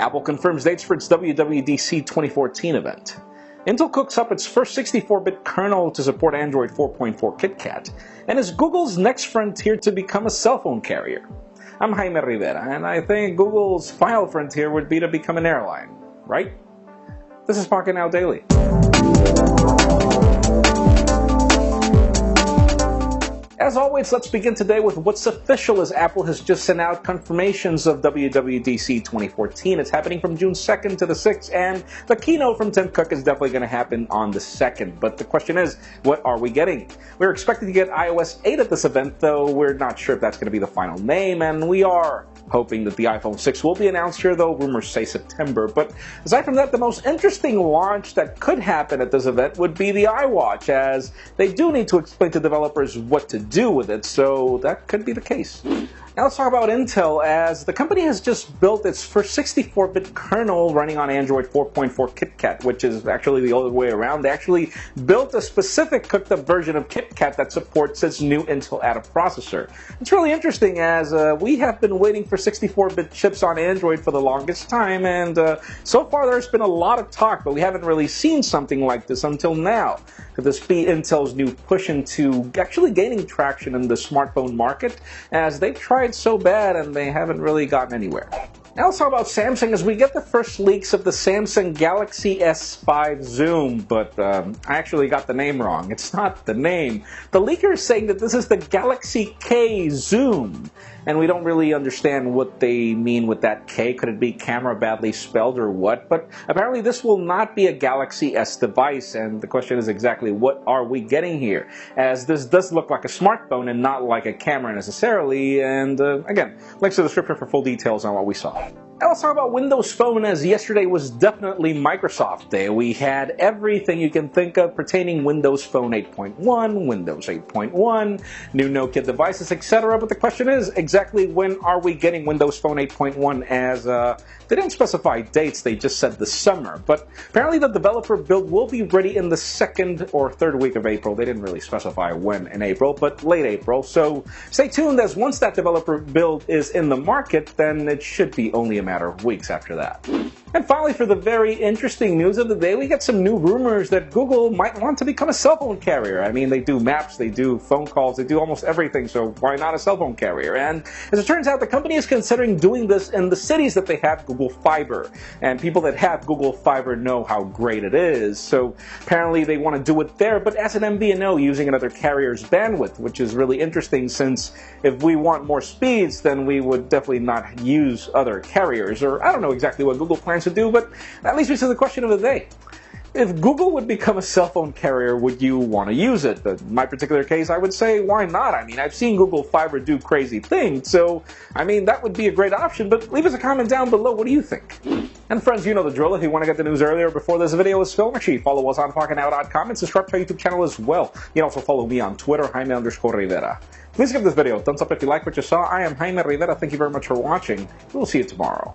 Apple confirms dates for its WWDC 2014 event. Intel cooks up its first 64-bit kernel to support Android 4.4 KitKat. And is Google's next frontier to become a cell phone carrier? I'm Jaime Rivera, and I think Google's final frontier would be to become an airline, right? This is Pocketnow Daily. As always, let's begin today with what's official, as Apple has just sent out confirmations of WWDC 2014. It's happening from June 2nd to the 6th, and the keynote from Tim Cook is definitely going to happen on the 2nd. But the question is, what are we getting? We're expecting to get iOS 8 at this event, though we're not sure if that's going to be the final name, and we are hoping that the iPhone 6 will be announced here, though rumors say September. But aside from that, the most interesting launch that could happen at this event would be the iWatch, as they do need to explain to developers what to do with it, so that could be the case. Now let's talk about Intel, as the company has just built its first 64-bit kernel running on Android 4.4 KitKat, which is actually the other way around. They actually built a specific cooked-up version of KitKat that supports its new Intel Atom processor. It's really interesting, as we have been waiting for 64-bit chips on Android for the longest time, and so far there's been a lot of talk, but we haven't really seen something like this until now. Could this be Intel's new push into actually gaining traction in the smartphone market, as they've tried so bad and they haven't really gotten anywhere? Now let's talk about Samsung, as we get the first leaks of the Samsung Galaxy S5 Zoom, but I actually got the name wrong. It's not the name. The leaker is saying that this is the Galaxy K Zoom, and we don't really understand what they mean with that K. Could it be camera badly spelled or what? But apparently this will not be a Galaxy S device, and the question is exactly what are we getting here, as this does look like a smartphone and not like a camera necessarily. And again, links to the description for full details on what we saw. Now let's talk about Windows Phone, as yesterday was definitely Microsoft Day. We had everything you can think of pertaining Windows Phone 8.1, Windows 8.1, new Nokia devices, etc. But the question is, exactly when are we getting Windows Phone 8.1, as they didn't specify dates, they just said the summer. But apparently the developer build will be ready in the 2nd or 3rd week of April. They didn't really specify when in April, but late April. So stay tuned, as once that developer build is in the market, then it should be only a matter of weeks after that. And finally, for the very interesting news of the day, we get some new rumors that Google might want to become a cell phone carrier. I mean, they do maps, they do phone calls, they do almost everything, so why not a cell phone carrier? And as it turns out, the company is considering doing this in the cities that they have Google Fiber. And people that have Google Fiber know how great it is, so apparently they want to do it there, but as an MVNO using another carrier's bandwidth, which is really interesting, since if we want more speeds, then we would definitely not use other carriers. Or I don't know exactly what Google plans to do, but that leads me to the question of the day. If Google would become a cell phone carrier, would you want to use it? In my particular case, I would say, why not? I mean, I've seen Google Fiber do crazy things, so, I mean, that would be a great option, but leave us a comment down below. What do you think? And friends, you know the drill. If you want to get the news earlier before this video is filmed, make sure you follow us on Pocketnow.com and subscribe to our YouTube channel as well. You can also follow me on Twitter, Jaime_Rivera. Please give this video a thumbs up if you like what you saw. I am Jaime Rivera. Thank you very much for watching. We'll see you tomorrow.